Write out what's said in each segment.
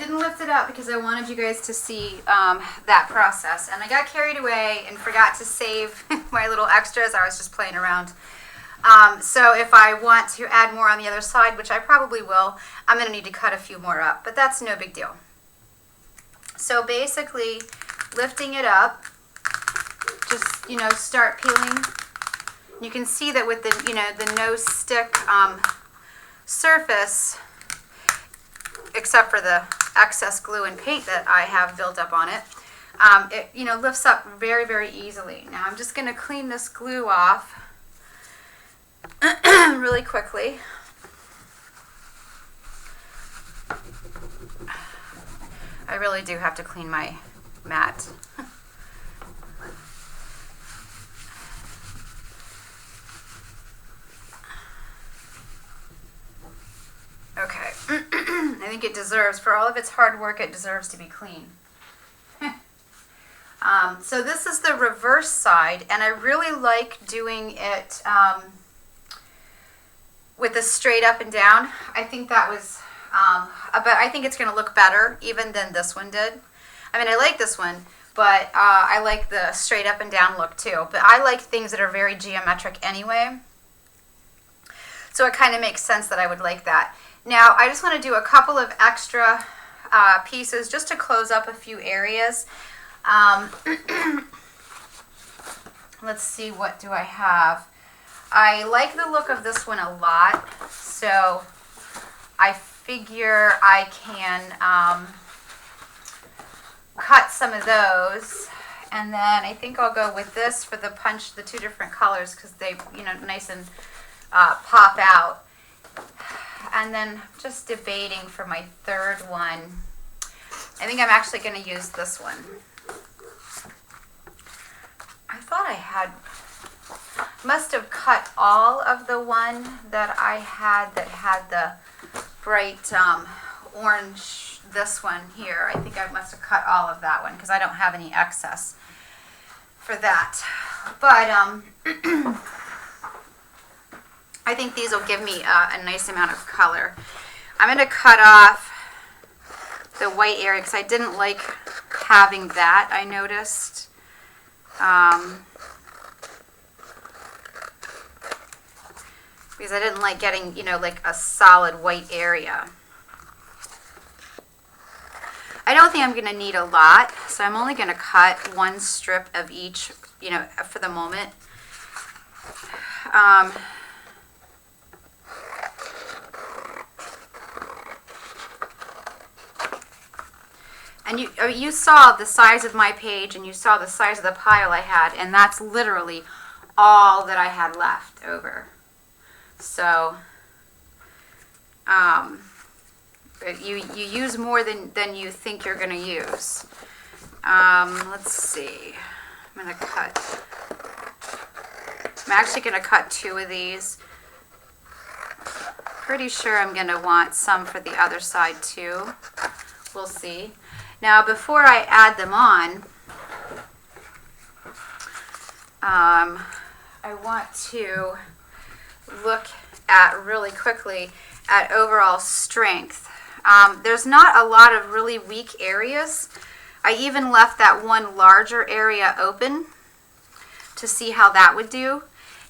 didn't lift it up because I wanted you guys to see that process. And I got carried away and forgot to save my little extras. I was just playing around. So if I want to add more on the other side, which I probably will, I'm going to need to cut a few more up. But that's no big deal. So basically, lifting it up, just, start peeling. You can see that with the, the no stick surface, except for the excess glue and paint that I have built up on it, it, lifts up very, very easily. Now I'm just going to clean this glue off really quickly. I really do have to clean my mat. Okay, I think it deserves, for all of its hard work, it deserves to be clean. So this is the reverse side, and I really like doing it with the straight up and down. I think that was, but I think it's going to look better even than this one did. I mean, I like this one, but I like the straight up and down look too. But I like things that are very geometric anyway, so it kind of makes sense that I would like that. Now, I just want to do a couple of extra pieces just to close up a few areas. Let's see, what do I have? I like the look of this one a lot, so I figure I can cut some of those. And then I think I'll go with this for the punch, the two different colors, because they, nice and pop out. And then just debating for my third one. I think I'm actually going to use this one. I thought I must have cut all of the one that I had that had the bright orange, this one here. I think I must have cut all of that one because I don't have any excess for that. But I think these will give me a nice amount of color. I'm going to cut off the white area because I didn't like having that, I noticed. Because I didn't like getting, like a solid white area. I don't think I'm going to need a lot, so I'm only going to cut one strip of each, for the moment. And you saw the size of my page, and you saw the size of the pile I had, and that's literally all that I had left over. So, you use more than you think you're going to use. Let's see. I'm actually going to cut two of these. Pretty sure I'm going to want some for the other side too. We'll see. Now, before I add them on, I want to look at really quickly at overall strength. There's not a lot of really weak areas. I even left that one larger area open to see how that would do.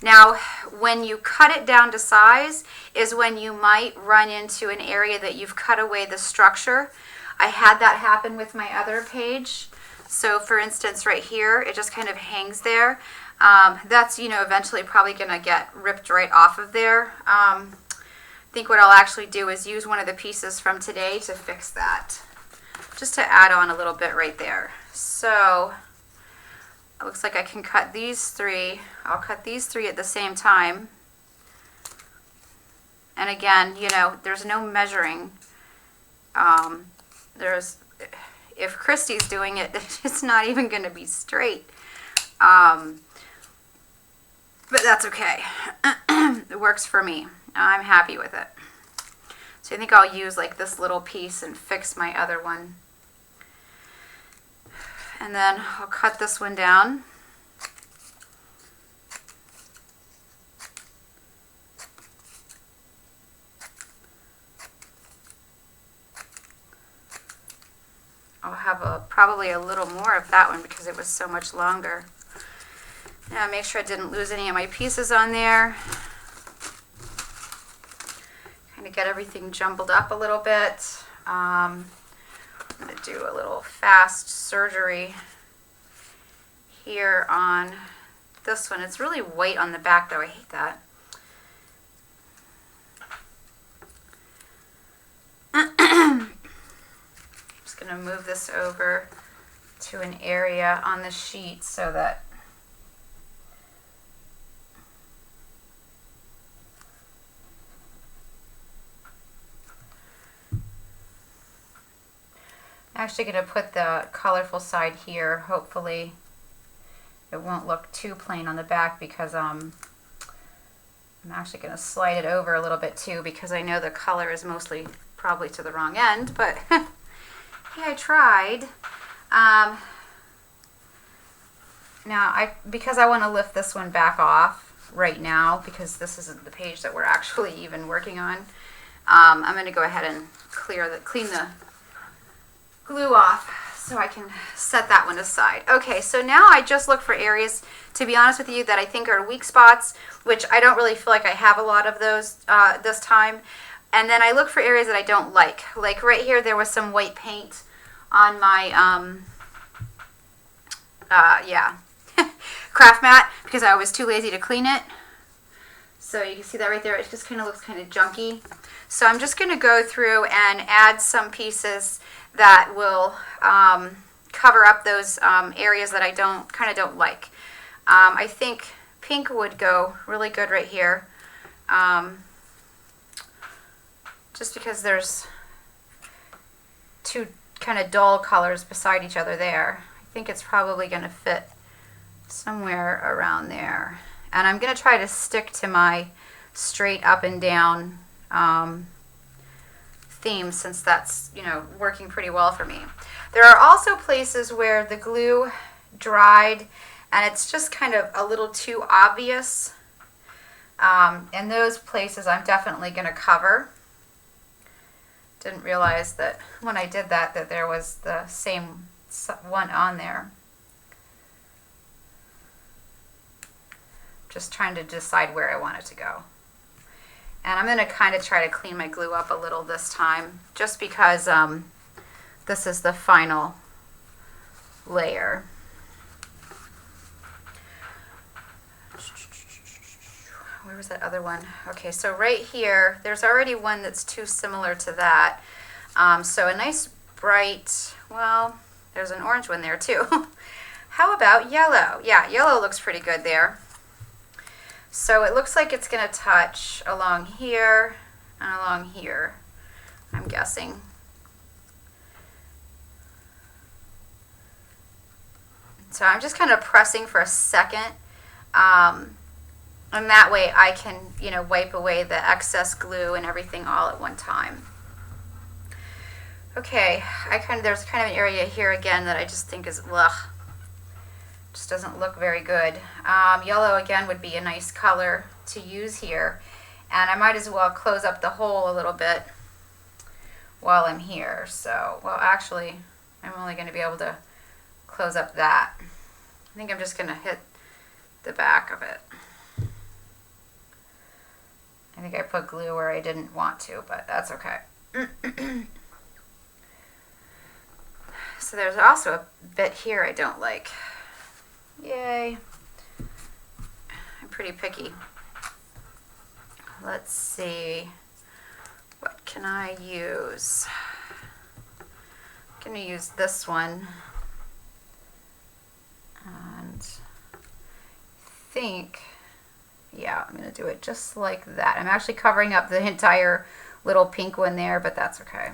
Now, when you cut it down to size is when you might run into an area that you've cut away the structure. I had that happen with my other page. So for instance, right here, it just kind of hangs there. That's, eventually probably going to get ripped right off of there. I think what I'll actually do is use one of the pieces from today to fix that. Just to add on a little bit right there. So it looks like I can cut these three. I'll cut these three at the same time. And again, there's no measuring. If Christy's doing it, it's not even going to be straight. But that's okay. It works for me. I'm happy with it. So I think I'll use like this little piece and fix my other one. And then I'll cut this one down. probably a little more of that one because it was so much longer. Now make sure I didn't lose any of my pieces on there. Kind of get everything jumbled up a little bit. I'm going to do a little fast surgery here on this one. It's really white on the back though. I hate that. Just going to move this over to an area on the sheet so that I'm actually going to put the colorful side here. Hopefully it won't look too plain on the back because I'm actually going to slide it over a little bit too because I know the color is mostly probably to the wrong end, but yeah, I tried. Now, because I want to lift this one back off right now because this isn't the page that we're actually even working on, I'm going to go ahead and clean the glue off so I can set that one aside. Okay, so now I just look for areas, to be honest with you, that I think are weak spots, which I don't really feel like I have a lot of those this time. And then I look for areas that I don't like. Like right here, there was some white paint on my craft mat because I was too lazy to clean it. So you can see that right there. It just kind of looks kind of junky. So I'm just going to go through and add some pieces that will cover up those areas that I kind of don't like. I think pink would go really good right here. Just because there's two kind of dull colors beside each other there. I think it's probably going to fit somewhere around there. And I'm going to try to stick to my straight up and down theme since that's, working pretty well for me. There are also places where the glue dried and it's just kind of a little too obvious. And those places I'm definitely going to cover. Didn't realize that when I did that there was the same one on there. Just trying to decide where I want it to go. And I'm going to kind of try to clean my glue up a little this time, just because this is the final layer. Where was that other one? Okay, so right here, there's already one that's too similar to that. So a nice bright, well, there's an orange one there too. How about yellow? Yeah, yellow looks pretty good there. So it looks like it's going to touch along here and along here, I'm guessing. So I'm just kind of pressing for a second. And that way I can, wipe away the excess glue and everything all at one time. Okay, there's kind of an area here again that I just think is, just doesn't look very good. Yellow again would be a nice color to use here. And I might as well close up the hole a little bit while I'm here. So, well, actually, I'm only going to be able to close up that. I think I'm just going to hit the back of it. I think I put glue where I didn't want to, but that's okay. So there's also a bit here I don't like. Yay. I'm pretty picky. Let's see. What can I use? I'm going to use this one. And I think, yeah, I'm going to do it just like that. I'm actually covering up the entire little pink one there, but that's okay.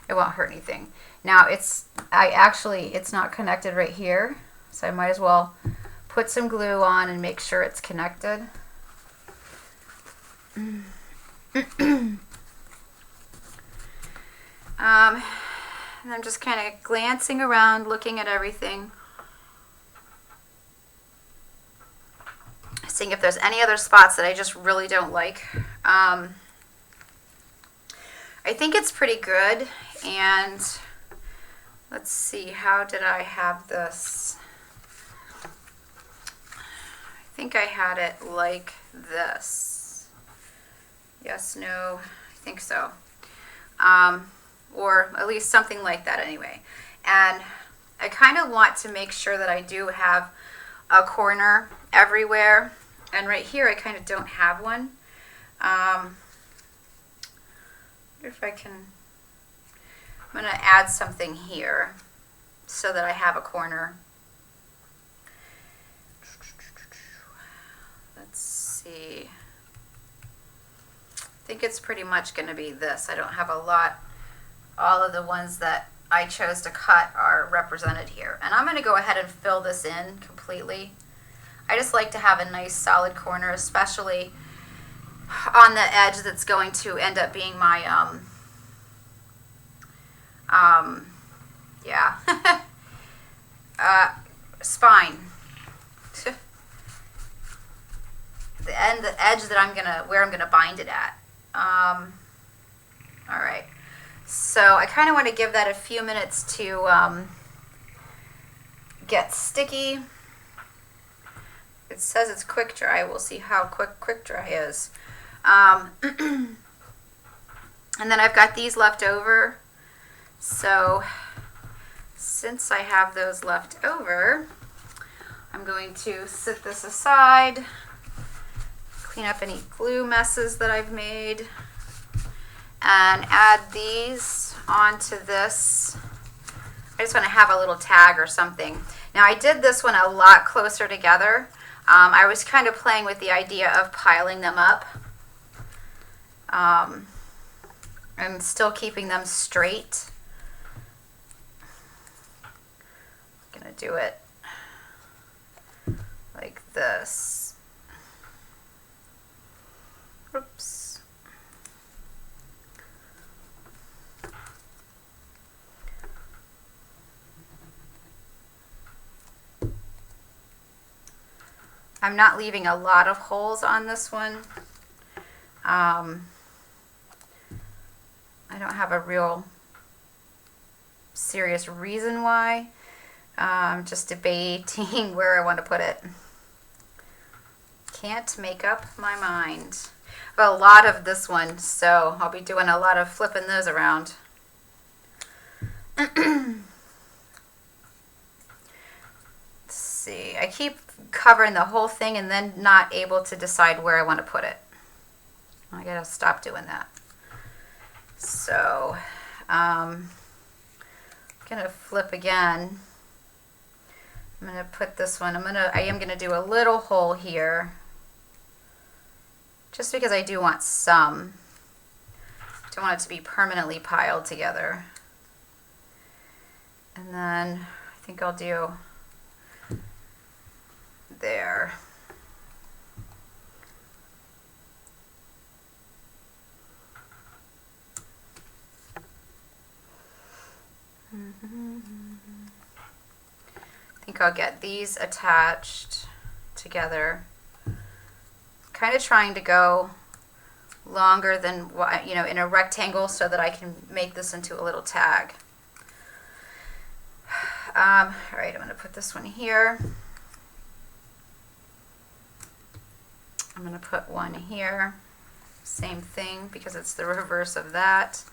It won't hurt anything. Now it's not connected right here, so I might as well put some glue on and make sure it's connected. And I'm just kind of glancing around, looking at everything, seeing if there's any other spots that I just really don't like. I think it's pretty good, and let's see, how did I have this? I think I had it like this. Yes, no, I think so. Or at least something like that anyway. And I kind of want to make sure that I do have a corner everywhere. And right here I kind of don't have one. I wonder if I can, I'm going to add something here so that I have a corner. Let's see. I think it's pretty much going to be this. I don't have a lot. All of the ones that I chose to cut are represented here. And I'm going to go ahead and fill this in completely. I just like to have a nice solid corner, especially on the edge that's going to end up being my, spine. The edge that where I'm gonna bind it at. All right. So I kind of want to give that a few minutes to get sticky. It says it's quick dry. We'll see how quick dry is. And then I've got these left over. So since I have those left over, I'm going to set this aside, clean up any glue messes that I've made, and add these onto this. I just want to have a little tag or something. Now I did this one a lot closer together. I was kind of playing with the idea of piling them up and still keeping them straight. I'm going to do it like this. Oops. I'm not leaving a lot of holes on this one. I don't have a real serious reason why. I'm just debating where I want to put it. Can't make up my mind. I have a lot of this one, so I'll be doing a lot of flipping those around. Let's see. I keep covering the whole thing and then not able to decide where I want to put it. I gotta stop doing that. So, I'm gonna flip again. I'm gonna put this one. I am gonna do a little hole here, just because I do want some. Don't want it to be permanently piled together. And then I think I'll do there. I think I'll get these attached together. Kind of trying to go longer than, you know, in a rectangle so that I can make this into a little tag. All right, I'm going to put this one here. I'm going to put one here. Same thing because it's the reverse of that.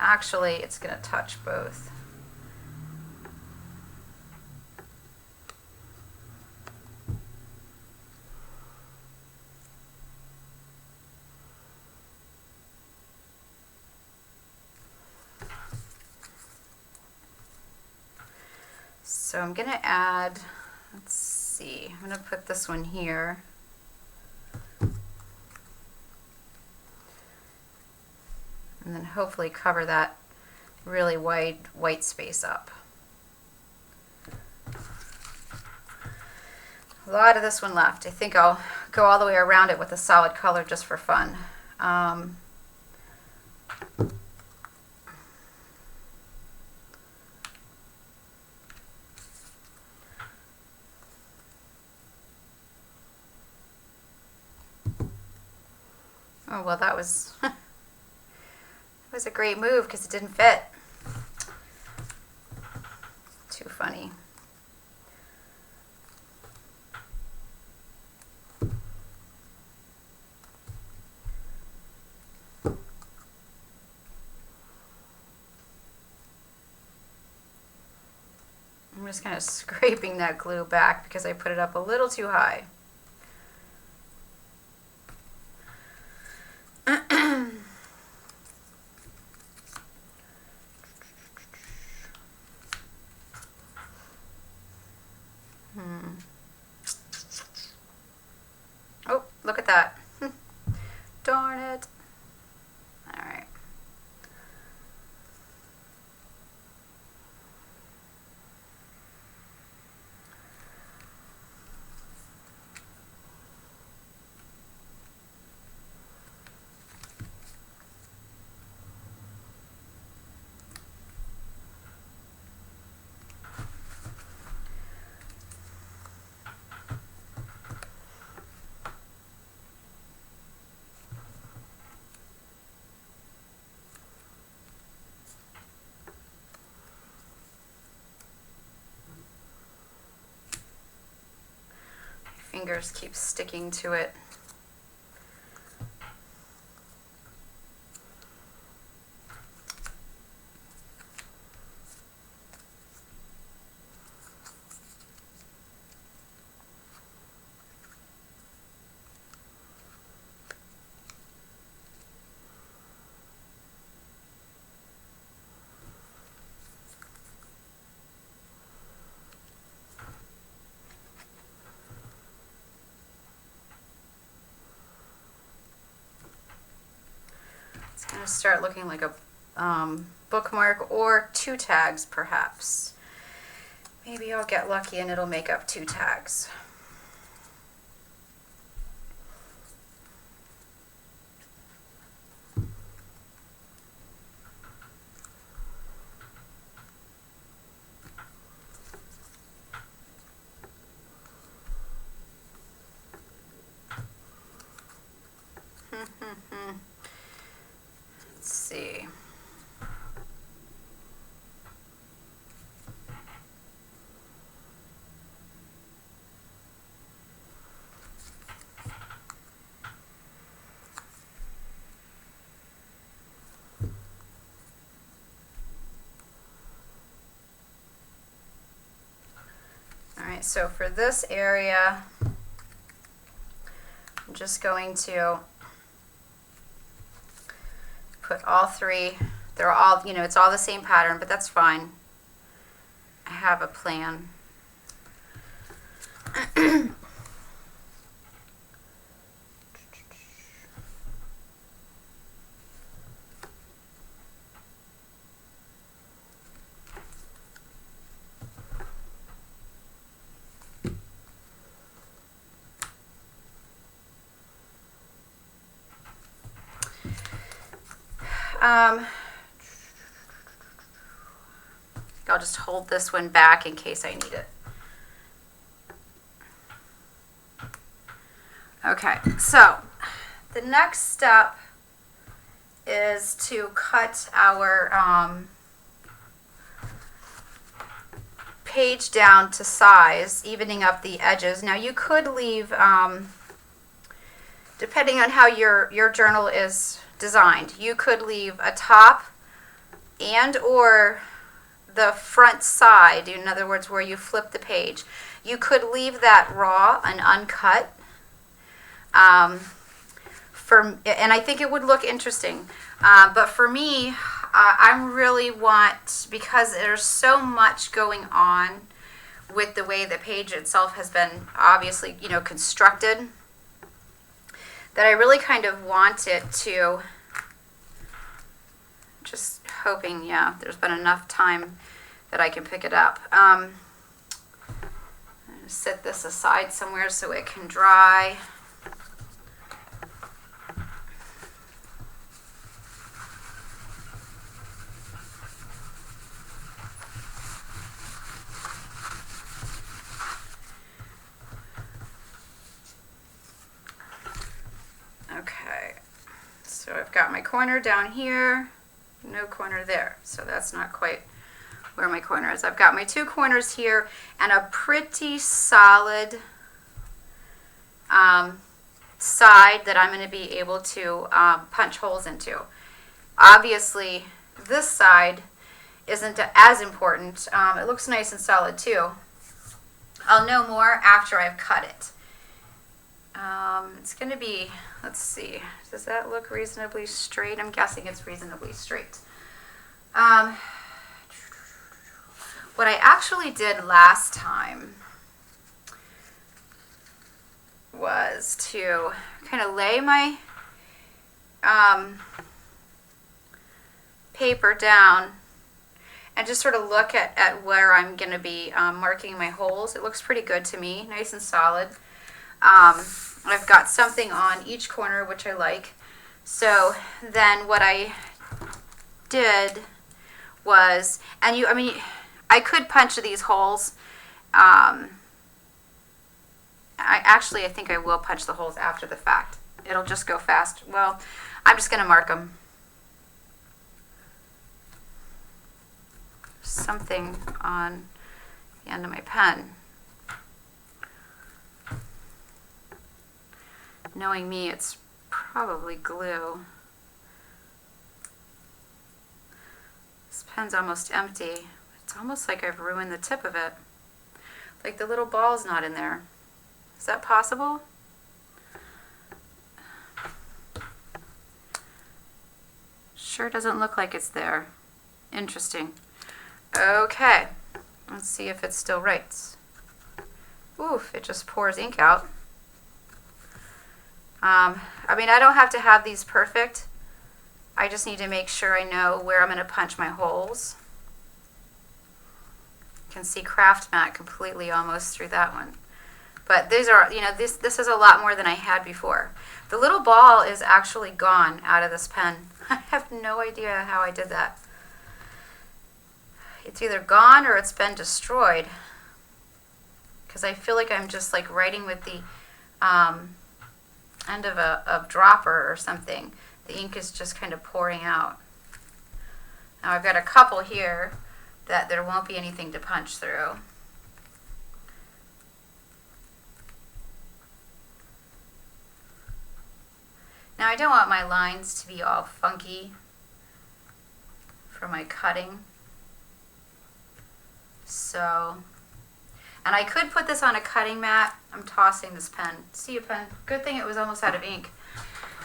Actually, it's going to touch both. So I'm going to add, let's see, I'm going to put this one here. And then hopefully cover that really wide white space up. A lot of this one left. I think I'll go all the way around it with a solid color just for fun. Oh, well, that was a great move because it didn't fit. too funny. I'm just kind of scraping that glue back because I put it up a little too high. Oh, look at that. Darn it. All right. Fingers keep sticking to it. It's going to start looking like a bookmark or 2 tags perhaps. Maybe I'll get lucky and it'll make up 2 tags. Let's see. All right, so for this area, I'm just going to put all 3. They're all, you know, it's all the same pattern, but that's fine. I have a plan. I'll just hold this one back in case I need it. Okay, so the next step is to cut our page down to size, evening up the edges. Now you could leave, depending on how your journal is designed, you could leave a top and or the front side, in other words where you flip the page. You could leave that raw and uncut. And I think it would look interesting. But for me, I really want, because there's so much going on with the way the page itself has been obviously, you know, constructed, that I really kind of want it to, just hoping, yeah, there's been enough time that I can pick it up. I'm going to set this aside somewhere so it can dry. Okay, so I've got my corner down here, no corner there, so that's not quite where are my corners? I've got my 2 corners here and a pretty solid side that I'm going to be able to punch holes into. Obviously, this side isn't as important. It looks nice and solid too. I'll know more after I've cut it. It's going to be, let's see, does that look reasonably straight? I'm guessing it's reasonably straight. What I actually did last time was to kind of lay my paper down and just sort of look at where I'm going to be marking my holes. It looks pretty good to me, nice and solid. I've got something on each corner, which I like. So then what I did was, I could punch these holes. I think I will punch the holes after the fact. It'll just go fast. Well, I'm just going to mark them. Something on the end of my pen. Knowing me, it's probably glue. This pen's almost empty. It's almost like I've ruined the tip of it. Like the little ball's not in there. Is that possible? Sure doesn't look like it's there. Interesting. Okay, let's see if it still writes. Oof, it just pours ink out. I don't have to have these perfect. I just need to make sure I know where I'm going to punch my holes. You can see craft mat completely almost through that one. But these are, this is a lot more than I had before. The little ball is actually gone out of this pen. I have no idea how I did that. It's either gone or it's been destroyed. Because I feel like I'm just like writing with the end of a dropper or something. The ink is just kind of pouring out. Now I've got a couple here that there won't be anything to punch through. Now I don't want my lines to be all funky for my cutting. So, and I could put this on a cutting mat. I'm tossing this pen. See a pen? Good thing it was almost out of ink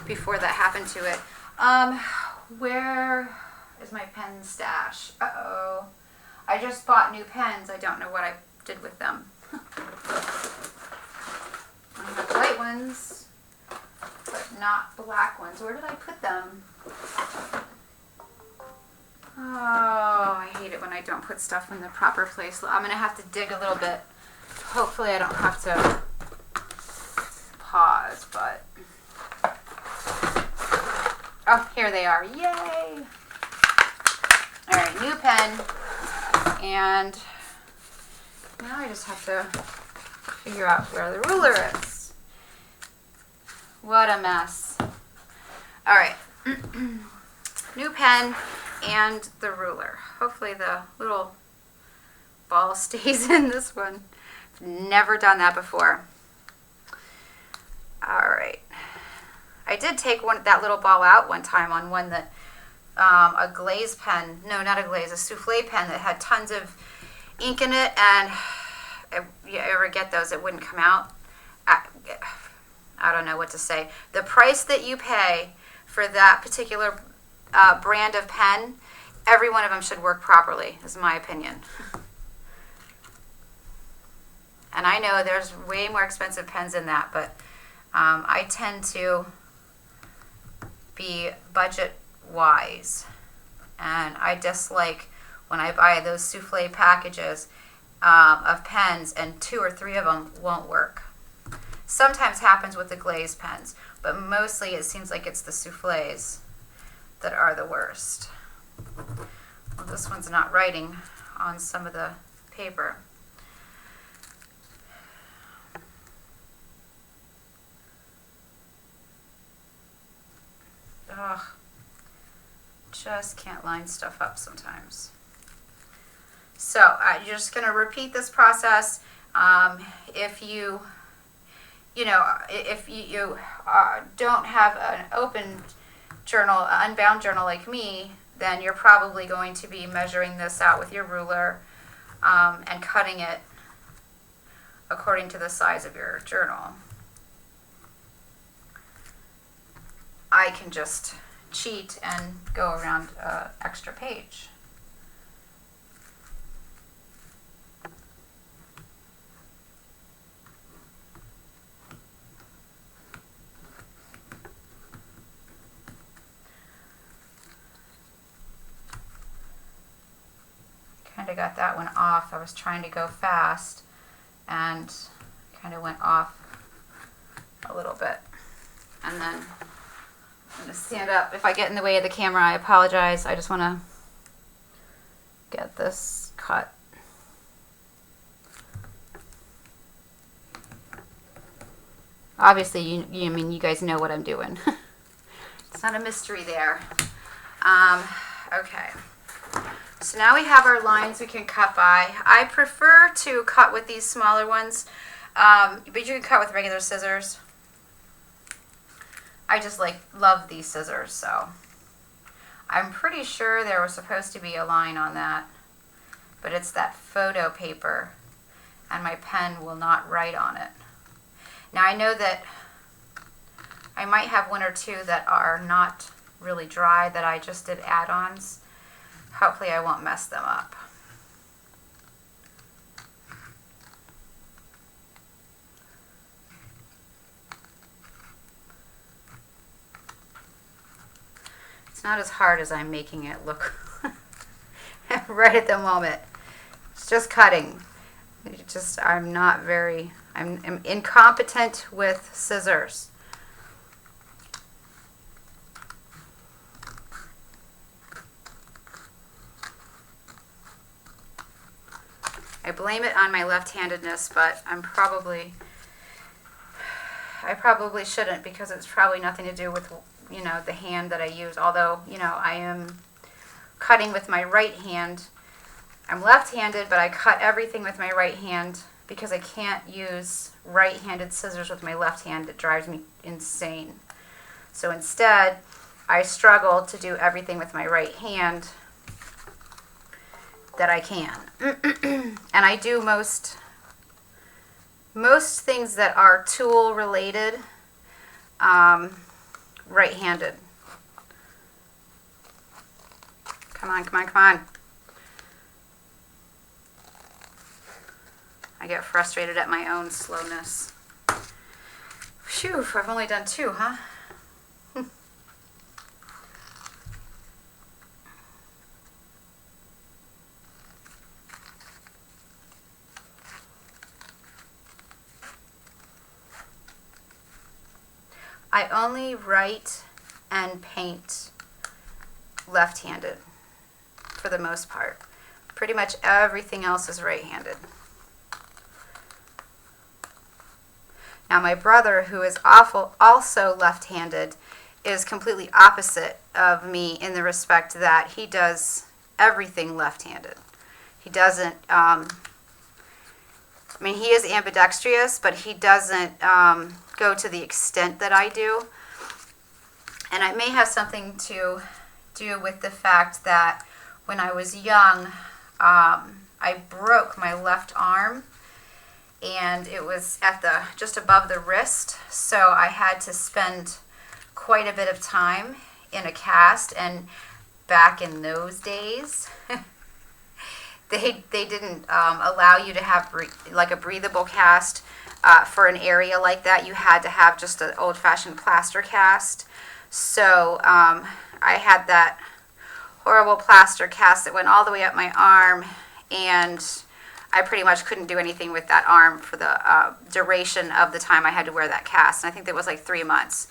before that happened to it. Where is my pen stash? Uh-oh. I just bought new pens. I don't know what I did with them. I have white ones, but not black ones. Where did I put them? Oh, I hate it when I don't put stuff in the proper place. I'm going to have to dig a little bit. Hopefully I don't have to pause, but... Oh, here they are. Yay! All right, new pen. And now I just have to figure out where the ruler is. What a mess. All right. New pen and the ruler. Hopefully the little ball stays in this one. I've never done that before. All right. I did take that little ball out one time on one that, a glaze pen, no, not a glaze, a souffle pen that had tons of ink in it, and if you ever get those, it wouldn't come out. I don't know what to say. The price that you pay for that particular brand of pen, every one of them should work properly, is my opinion. And I know there's way more expensive pens than that, but I tend to be budget wise, and I dislike when I buy those souffle packages of pens and 2 or 3 of them won't work. Sometimes happens with the glaze pens, but mostly it seems like it's the souffles that are the worst. Well, this one's not writing on some of the paper. Ugh. Just can't line stuff up sometimes. So you're just going to repeat this process. If you don't have an open journal, unbound journal like me, then you're probably going to be measuring this out with your ruler and cutting it according to the size of your journal. I can just cheat and go around an extra page. Kind of got that one off. I was trying to go fast and kind of went off a little bit. And then I'm going to stand up. If I get in the way of the camera, I apologize. I just want to get this cut. Obviously, you guys know what I'm doing. It's not a mystery there. Okay. So now we have our lines we can cut by. I prefer to cut with these smaller ones, but you can cut with regular scissors. I just love these scissors, so I'm pretty sure there was supposed to be a line on that, but it's that photo paper, and my pen will not write on it. Now I know that I might have one or two that are not really dry that I just did add-ons. Hopefully I won't mess them up. It's not as hard as I'm making it look right at the moment. It's just cutting. I'm incompetent with scissors. I blame it on my left-handedness, but I probably shouldn't, because it's probably nothing to do with, the hand that I use. Although, I am cutting with my right hand. I'm left-handed, but I cut everything with my right hand because I can't use right-handed scissors with my left hand. It drives me insane. So instead, I struggle to do everything with my right hand that I can. And I do most things that are tool related right-handed. Come on, come on, come on. I get frustrated at my own slowness. Phew, I've only done two, huh? I only write and paint left-handed for the most part. Pretty much everything else is right-handed. Now my brother, who is also left-handed, is completely opposite of me in the respect that he does everything left-handed. He doesn't, he is ambidextrous, but he doesn't go to the extent that I do. And it may have something to do with the fact that when I was young, I broke my left arm, and it was at just above the wrist, so I had to spend quite a bit of time in a cast. And back in those days, they didn't allow you to have a breathable cast for an area like that. You had to have just an old-fashioned plaster cast. So I had that horrible plaster cast that went all the way up my arm, and I pretty much couldn't do anything with that arm for the duration of the time I had to wear that cast. And I think that was like 3 months.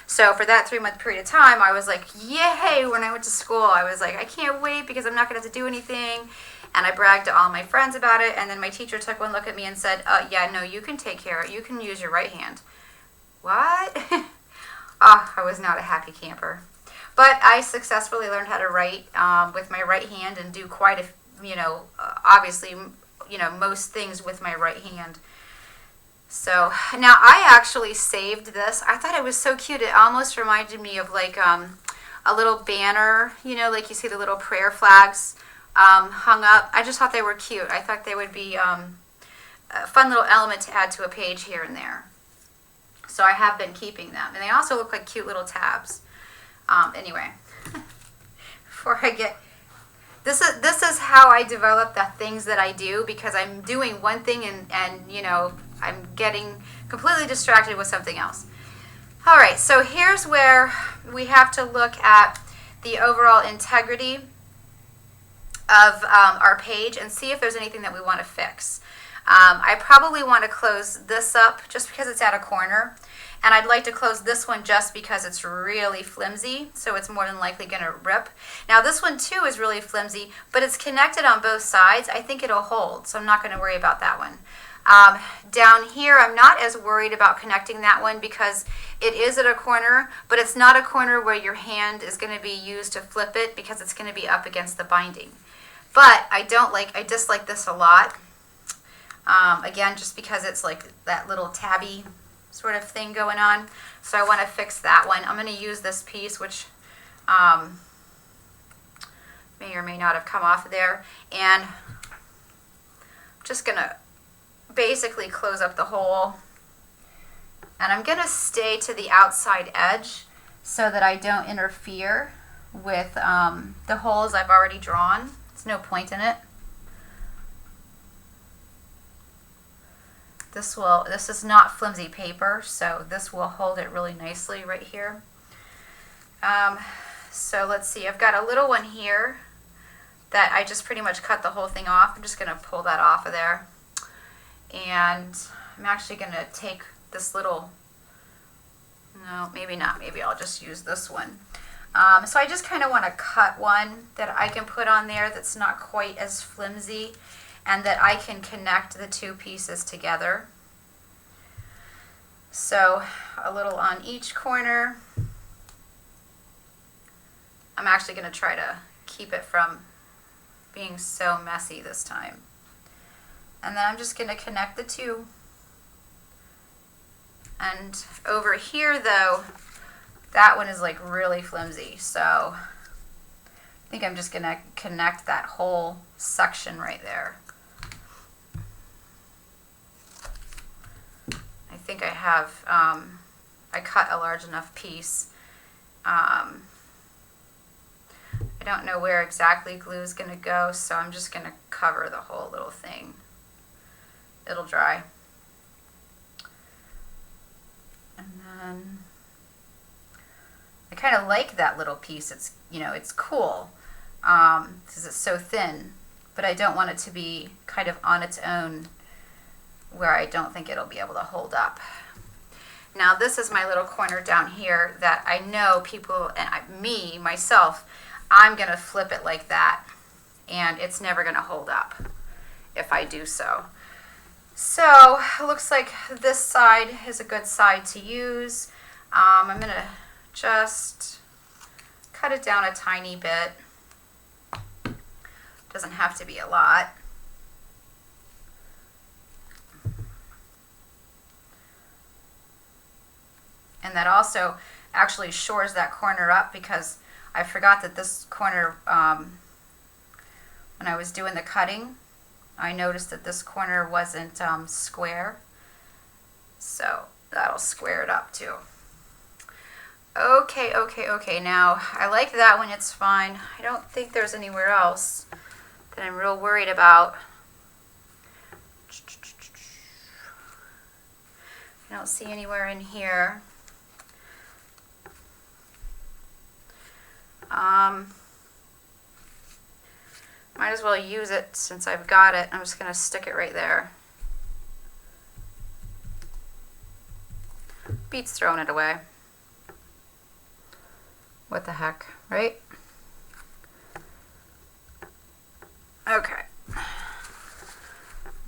So for that 3-month period of time, I was like, yay! When I went to school, I was like, I can't wait because I'm not going to have to do anything. And I bragged to all my friends about it. And then my teacher took one look at me and said, yeah, no, you can take care of it. You can use your right hand. What? I was not a happy camper. But I successfully learned how to write with my right hand and do quite a obviously, most things with my right hand. So now I actually saved this. I thought it was so cute. It almost reminded me of like a little banner, like you see the little prayer flags hung up. I just thought they were cute. I thought they would be a fun little element to add to a page here and there. So I have been keeping them. And they also look like cute little tabs. Anyway, before I get... This is how I develop the things that I do, because I'm doing one thing and I'm getting completely distracted with something else. All right, so here's where we have to look at the overall integrity of our page and see if there's anything that we want to fix. I probably want to close this up just because it's at a corner. And I'd like to close this one just because it's really flimsy, so it's more than likely going to rip. Now this one too is really flimsy, but it's connected on both sides. I think it'll hold, so I'm not going to worry about that one. Down here, I'm not as worried about connecting that one because it is at a corner, but it's not a corner where your hand is going to be used to flip it because it's going to be up against the binding. But I dislike this a lot. Again, just because it's like that little tabby sort of thing going on. So I want to fix that one. I'm going to use this piece, which may or may not have come off of there. And I'm just going to basically close up the hole. And I'm going to stay to the outside edge so that I don't interfere with the holes I've already drawn. There's no point in it. This is not flimsy paper, so this will hold it really nicely right here. So let's see, I've got a little one here that I just pretty much cut the whole thing off. I'm just going to pull that off of there. And I'm actually going to take this little, no, maybe not, maybe I'll just use this one. So I just kind of want to cut one that I can put on there that's not quite as flimsy, and that I can connect the two pieces together. So a little on each corner. I'm actually going to try to keep it from being so messy this time. And then I'm just going to connect the two. And over here though, that one is like really flimsy, so I think I'm just going to connect that whole section right there. I think I have, I cut a large enough piece. I don't know where exactly glue is going to go, so I'm just going to cover the whole little thing. It'll dry. And then I kind of like that little piece. It's, it's cool because it's so thin, but I don't want it to be kind of on its own where I don't think it'll be able to hold up. Now this is my little corner down here that I know people, and myself, I'm going to flip it like that, and it's never going to hold up if I do so. So it looks like this side is a good side to use. I'm going to just cut it down a tiny bit. Doesn't have to be a lot. And that also actually shores that corner up, because I forgot that this corner, when I was doing the cutting, I noticed that this corner wasn't square. So that'll square it up too. Okay. Now, I like that one. It's fine. I don't think there's anywhere else that I'm real worried about. I don't see anywhere in here. Might as well use it since I've got it. I'm just going to stick it right there. Beats throwing it away. What the heck, right? Okay.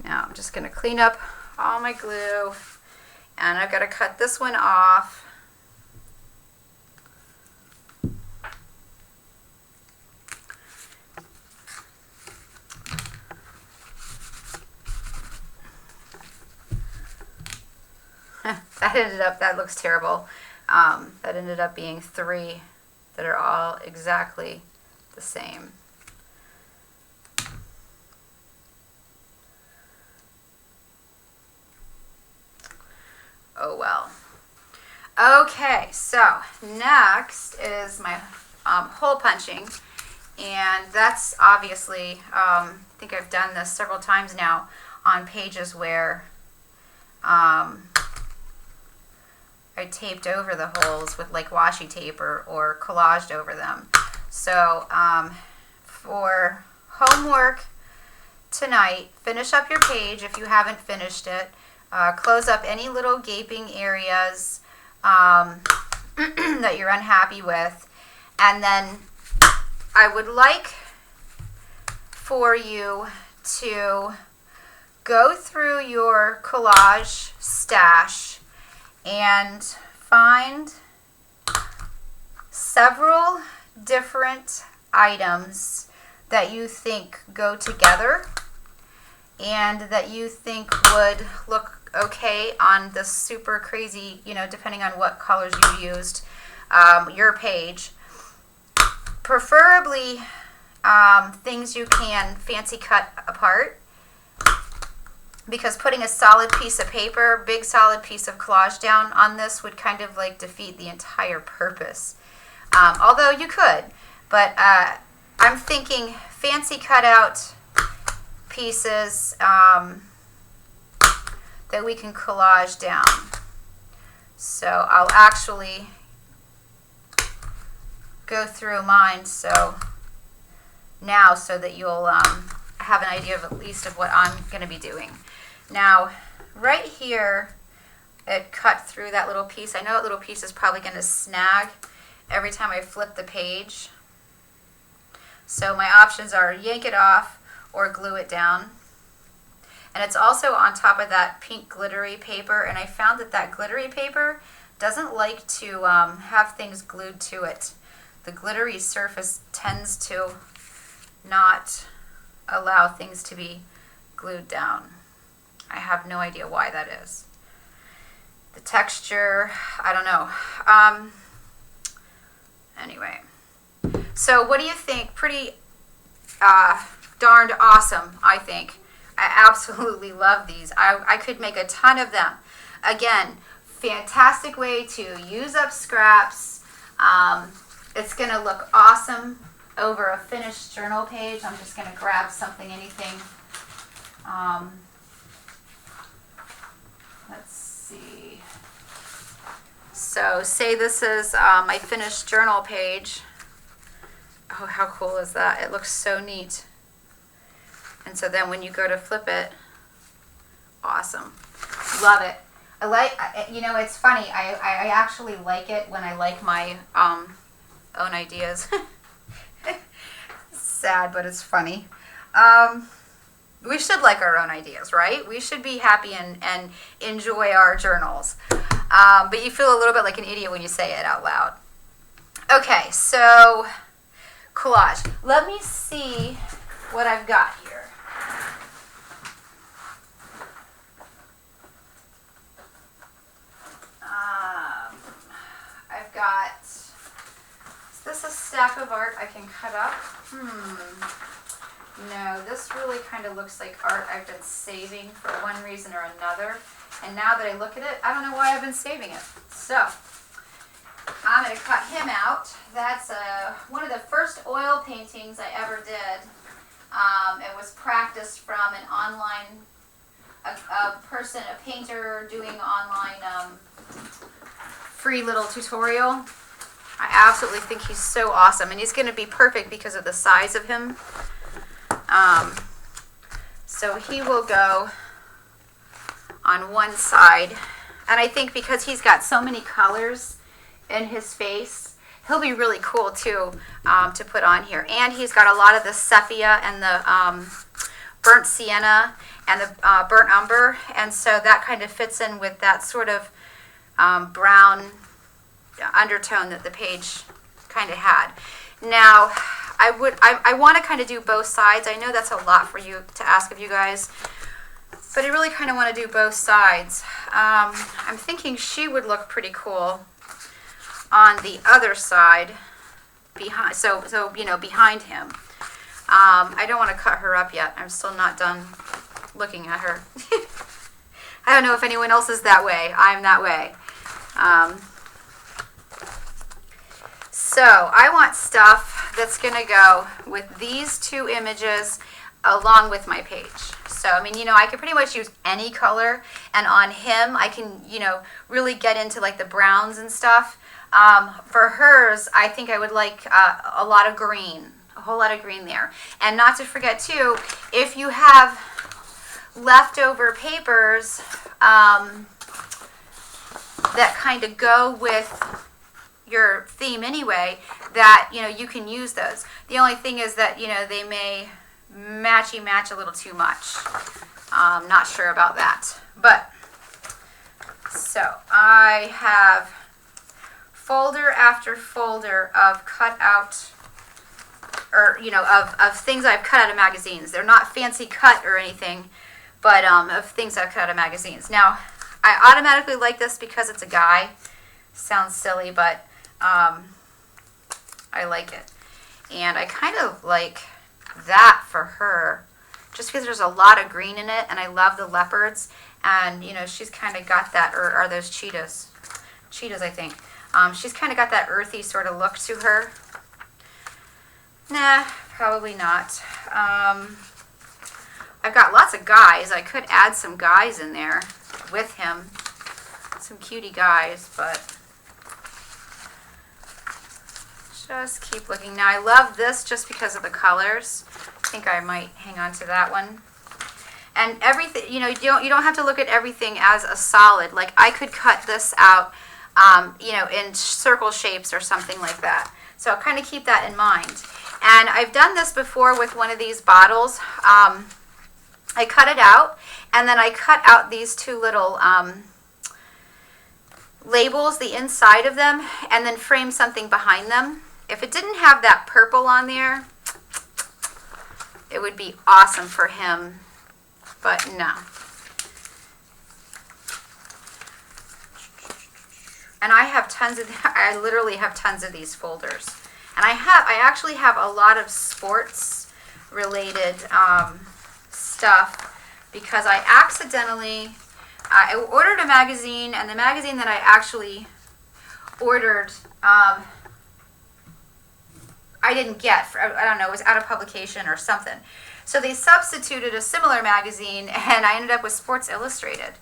Now I'm just going to clean up all my glue, and I've got to cut this one off. that looks terrible. That ended up being 3 that are all exactly the same. Oh well. Okay, so next is my hole punching, and that's obviously, I think I've done this several times now on pages where I taped over the holes with like washi tape or collaged over them. So for homework tonight, finish up your page if you haven't finished it. Close up any little gaping areas that you're unhappy with. And then I would like for you to go through your collage stash and find several different items that you think go together and that you think would look okay on this super crazy, depending on what colors you used, your page. Preferably things you can fancy cut apart, because putting a solid piece of paper, big solid piece of collage down on this would kind of like defeat the entire purpose. Although you could, but I'm thinking fancy cutout pieces that we can collage down. So I'll actually go through mine so that you'll have an idea of at least of what I'm going to be doing. Now, right here, it cut through that little piece. I know that little piece is probably going to snag every time I flip the page. So my options are yank it off or glue it down. And it's also on top of that pink glittery paper, and I found that glittery paper doesn't like to have things glued to it. The glittery surface tends to not allow things to be glued down. I have no idea why that is. The texture, I don't know. Anyway, so what do you think? Pretty darned awesome, I think. I absolutely love these. I could make a ton of them. Again, fantastic way to use up scraps. It's going to look awesome over a finished journal page. I'm just going to grab something, anything. Let's see. So say this is my finished journal page. Oh, how cool is that? It looks so neat. And so then when you go to flip it, awesome. Love it. I like, it's funny. I actually like it when I like my own ideas. Sad, but it's funny. We should like our own ideas, right? We should be happy and enjoy our journals. But you feel a little bit like an idiot when you say it out loud. Okay, so collage. Let me see what I've got here. I've got, is this a stack of art I can cut up? No, this really kind of looks like art I've been saving for one reason or another. And now that I look at it, I don't know why I've been saving it. So, I'm going to cut him out. That's one of the first oil paintings I ever did. It was practiced from an online, a painter doing online free little tutorial. I absolutely think he's so awesome. And he's going to be perfect because of the size of him. So he will go on one side. And I think because he's got so many colors in his face, he'll be really cool too to put on here. And he's got a lot of the sepia and the burnt sienna and the burnt umber. And so that kind of fits in with that sort of brown undertone that the page kind of had. Now, I want to kind of do both sides. I know that's a lot for you to ask of you guys, but I really kind of want to do both sides. I'm thinking she would look pretty cool on the other side, behind. So you know, behind him. I don't want to cut her up yet. I'm still not done looking at her. I don't know if anyone else is that way. I'm that way. So I want stuff that's going to go with these two images along with my page. So, I mean, you know, I could pretty much use any color, and on him, I can, you know, really get into like the browns and stuff. For hers, I think I would like a lot of green, a whole lot of green there. And not to forget too, if you have leftover papers that kind of go with your theme anyway, that, you know, you can use those. The only thing is that, you know, they may match a little too much. Not sure about that. But, so I have folder after folder of cut out, or, you know, of things I've cut out of magazines. They're not fancy cut or anything, but of things I've cut out of magazines. Now, I automatically like this because it's a guy. Sounds silly, but I like it. And I kind of like that for her, just because there's a lot of green in it, and I love the leopards, and, you know, she's kind of got that, or are those cheetahs? Cheetahs, I think. She's kind of got that earthy sort of look to her. Nah, probably not. I've got lots of guys. I could add some guys in there with him. Some cutie guys, but just keep looking. Now, I love this just because of the colors. I think I might hang on to that one. And everything, you know, you don't have to look at everything as a solid. Like, I could cut this out, you know, in circle shapes or something like that. So I'll kind of keep that in mind. And I've done this before with one of these bottles. I cut it out, and then I cut out these two little labels, the inside of them, and then frame something behind them. If it didn't have that purple on there, it would be awesome for him, but no. And I have tons of, I literally have tons of these folders. And I actually have a lot of sports related stuff, because I accidentally, I ordered a magazine, and the magazine that I actually ordered, I didn't get, I don't know, it was out of publication or something. So they substituted a similar magazine, and I ended up with Sports Illustrated.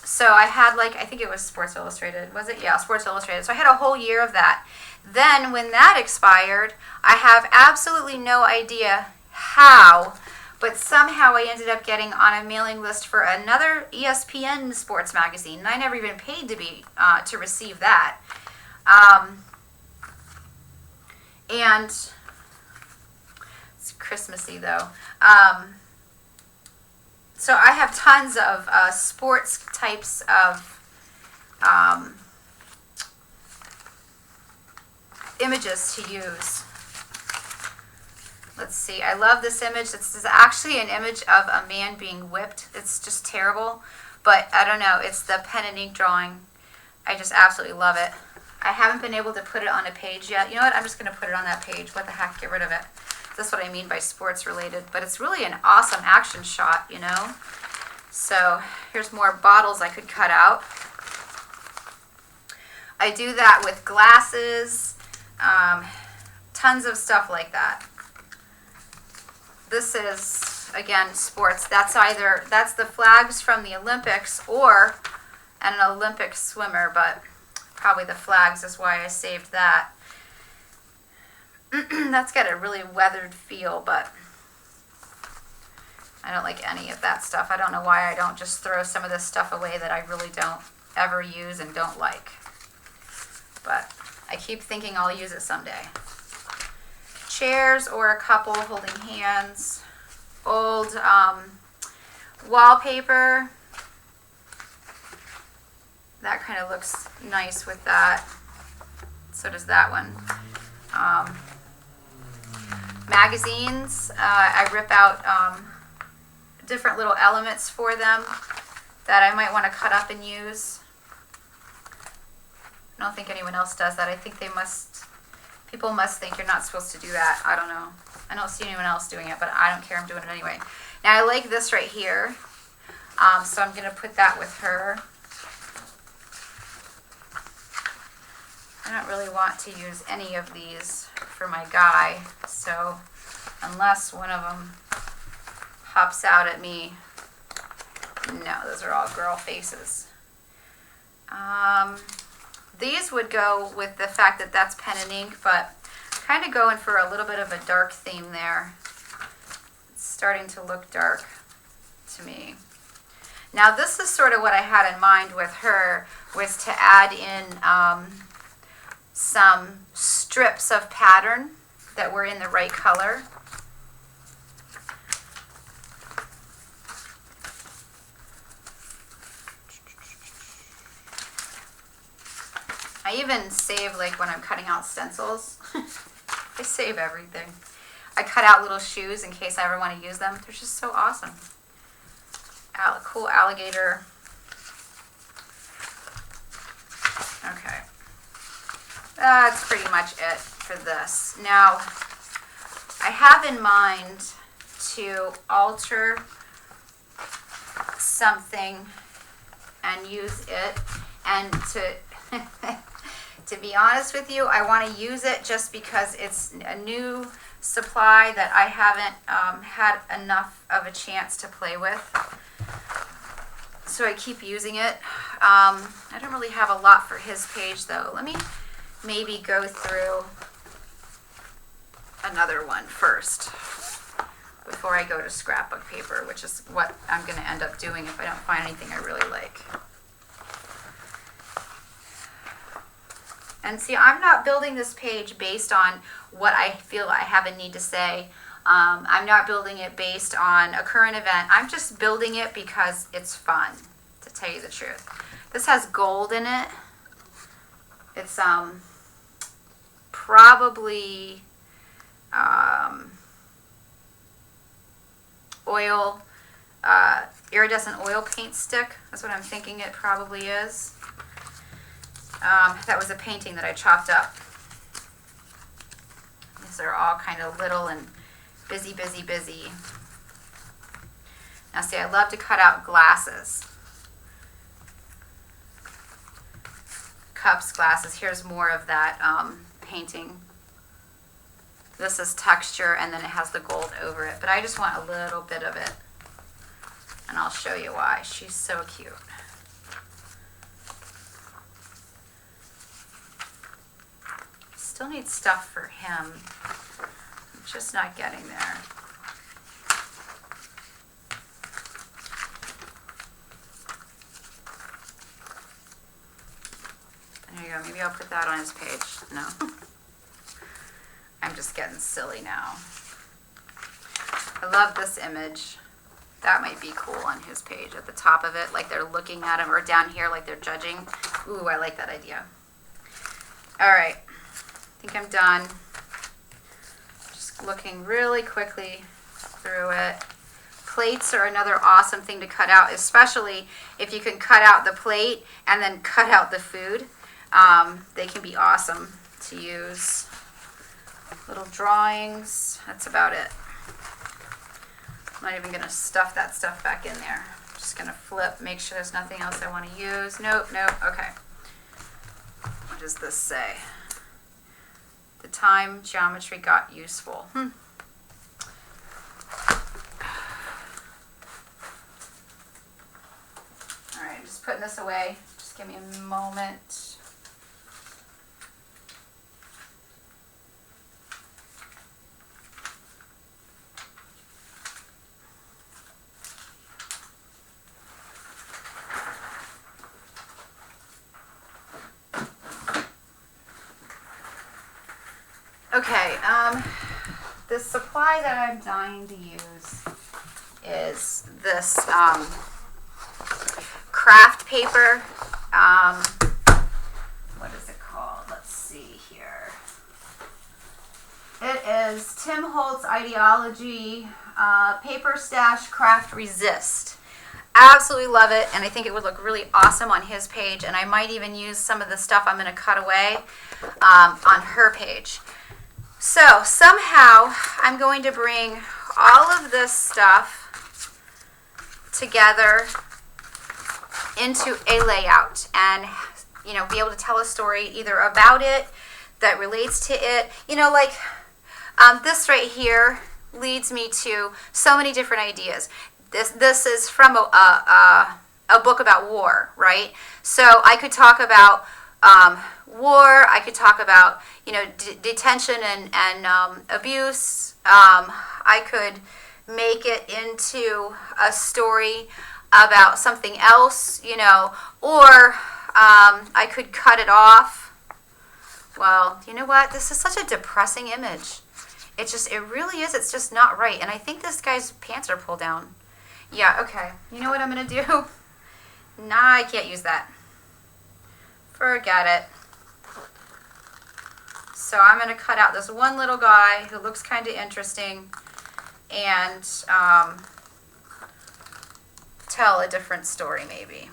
So I had, like, I think it was Sports Illustrated, was it? Yeah, Sports Illustrated. So I had a whole year of that. Then when that expired, I have absolutely no idea how, but somehow I ended up getting on a mailing list for another ESPN sports magazine, and I never even paid to receive that. And it's Christmassy though. So I have tons of sports types of images to use. Let's see, I love this image. This is actually an image of a man being whipped. It's just terrible, but I don't know, it's the pen and ink drawing. I just absolutely love it. I haven't been able to put it on a page yet. You know what, I'm just going to put it on that page. What the heck, get rid of it. That's what I mean by sports related, but it's really an awesome action shot, you know. So here's more bottles I could cut out. I do that with glasses, tons of stuff like that. This is, again, sports. That's the flags from the Olympics or an Olympic swimmer, but probably the flags is why I saved that. That's got a really weathered feel, but I don't like any of that stuff. I don't know why I don't just throw some of this stuff away that I really don't ever use and don't like. But I keep thinking I'll use it someday. Chairs or a couple holding hands. Old wallpaper. That kind of looks nice with that. So does that one. Magazines. I rip out different little elements for them. that I might want to cut up and use. I don't think anyone else does that. I think people must think you're not supposed to do that. I don't know. I don't see anyone else doing it, but I don't care. I'm doing it anyway. Now I like this right here. So I'm going to put that with her. I don't really want to use any of these for my guy. So unless one of them hops out at me. No, those are all girl faces. These would go with the fact that that's pen and ink, but kind of going for a little bit of a dark theme there. It's starting to look dark to me. Now this is sort of what I had in mind with her, was to add in some strips of pattern that were in the right color. I even save, like when I'm cutting out stencils, I save everything. I cut out little shoes in case I ever want to use them. They're just so awesome. Cool alligator. Okay. That's pretty much it for this. Now, I have in mind to alter something and use it, and to be honest with you, I want to use it just because it's a new supply that I haven't had enough of a chance to play with. So I keep using it. I don't really have a lot for his page though. Let me maybe go through another one first before I go to scrapbook paper, which is what I'm going to end up doing if I don't find anything I really like. And see, I'm not building this page based on what I feel I have a need to say. I'm not building it based on a current event. I'm just building it because it's fun, to tell you the truth. This has gold in it. It's probably oil, iridescent oil paint stick. That's what I'm thinking it probably is. That was a painting that I chopped up. These are all kind of little and busy. Now see, I love to cut out glasses. Cups, glasses. Here's more of that painting. This is texture, and then it has the gold over it. But I just want a little bit of it. And I'll show you why. She's so cute. Still need stuff for him. I'm just not getting there. There you go. Maybe I'll put that on his page. No. I'm just getting silly now. I love this image. That might be cool on his page at the top of it, like they're looking at him, or down here like they're judging. Ooh, I like that idea. All right. I think I'm done. Just looking really quickly through it. Plates are another awesome thing to cut out, especially if you can cut out the plate and then cut out the food. They can be awesome to use. Little drawings. That's about it. I'm not even going to stuff that stuff back in there. I'm just going to flip, make sure there's nothing else I want to use. Nope. Okay. What does this say? The time geometry got useful. Alright, I'm just putting this away. Just give me a moment. Okay, the supply that I'm dying to use is this craft paper. What is it called? Let's see here. It is Tim Holtz Ideology Paper Stash Craft Resist. absolutely love it, and I think it would look really awesome on his page, and I might even use some of the stuff I'm going to cut away on her page. So somehow I'm going to bring all of this stuff together into a layout and, you know, be able to tell a story either about it that relates to it. You know, like this right here leads me to so many different ideas. This is from a book about war, right? So I could talk about war. I could talk about, you know, detention and abuse. I could make it into a story about something else, you know, or I could cut it off. Well, you know what? This is such a depressing image. It really is. It's just not right. And I think this guy's pants are pulled down. Yeah, okay. You know what I'm going to do? Nah, I can't use that. Forget it. So I'm going to cut out this one little guy who looks kind of interesting and tell a different story maybe.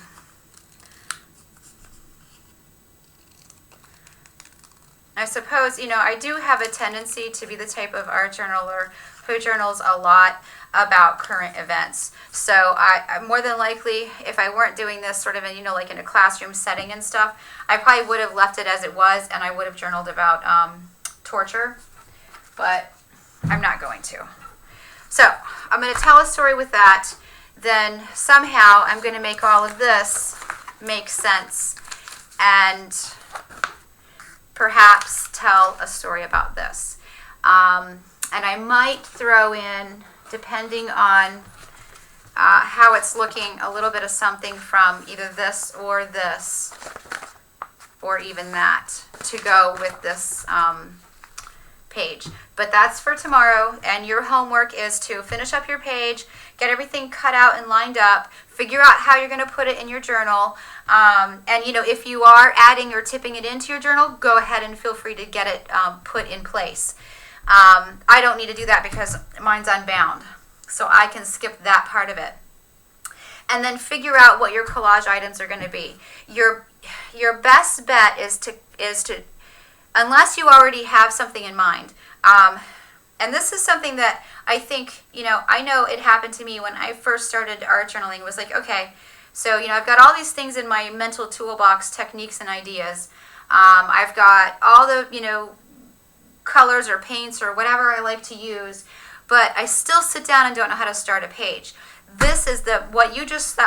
I suppose, you know, I do have a tendency to be the type of art journaler who journals a lot about current events. So I more than likely, if I weren't doing this sort of in, you know, like in a classroom setting and stuff, I probably would have left it as it was and I would have journaled about torture, but I'm not going to. So I'm going to tell a story with that. Then somehow I'm going to make all of this make sense and perhaps tell a story about this. And I might throw in, depending on how it's looking, a little bit of something from either this, or even that, to go with this page. But that's for tomorrow, and your homework is to finish up your page, get everything cut out and lined up, figure out how you're going to put it in your journal, and you know, if you are adding or tipping it into your journal, go ahead and feel free to get it put in place. I don't need to do that because mine's unbound, so I can skip that part of it. And then figure out what your collage items are going to be. Your best bet is to unless you already have something in mind. And this is something that I think, you know, I know it happened to me when I first started art journaling. It was like, okay, so, you know, I've got all these things in my mental toolbox, techniques and ideas. I've got all the, you know, colors or paints or whatever I like to use, but I still sit down and don't know how to start a page. This is that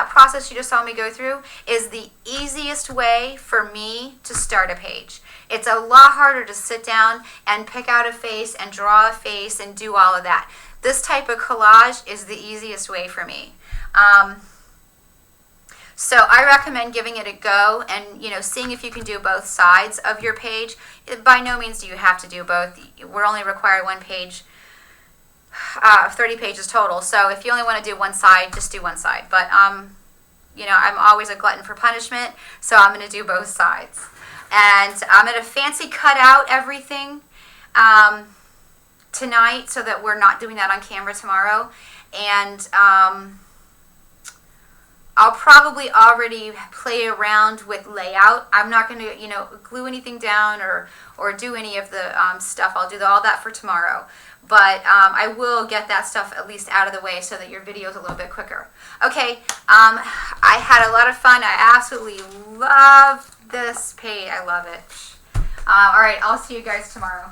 process you just saw me go through is the easiest way for me to start a page. It's a lot harder to sit down and pick out a face and draw a face and do all of that. This type of collage is the easiest way for me. So I recommend giving it a go and, you know, seeing if you can do both sides of your page. By no means do you have to do both. We're only required one page, 30 pages total. So if you only want to do one side, just do one side. But, you know, I'm always a glutton for punishment, so I'm going to do both sides. And I'm going to fancy cut out everything tonight so that we're not doing that on camera tomorrow. And I'll probably already play around with layout. I'm not going to, you know, glue anything down or do any of the stuff. I'll do all that for tomorrow. But I will get that stuff at least out of the way so that your video is a little bit quicker. Okay, I had a lot of fun. I absolutely love this page. I love it. All right, I'll see you guys tomorrow.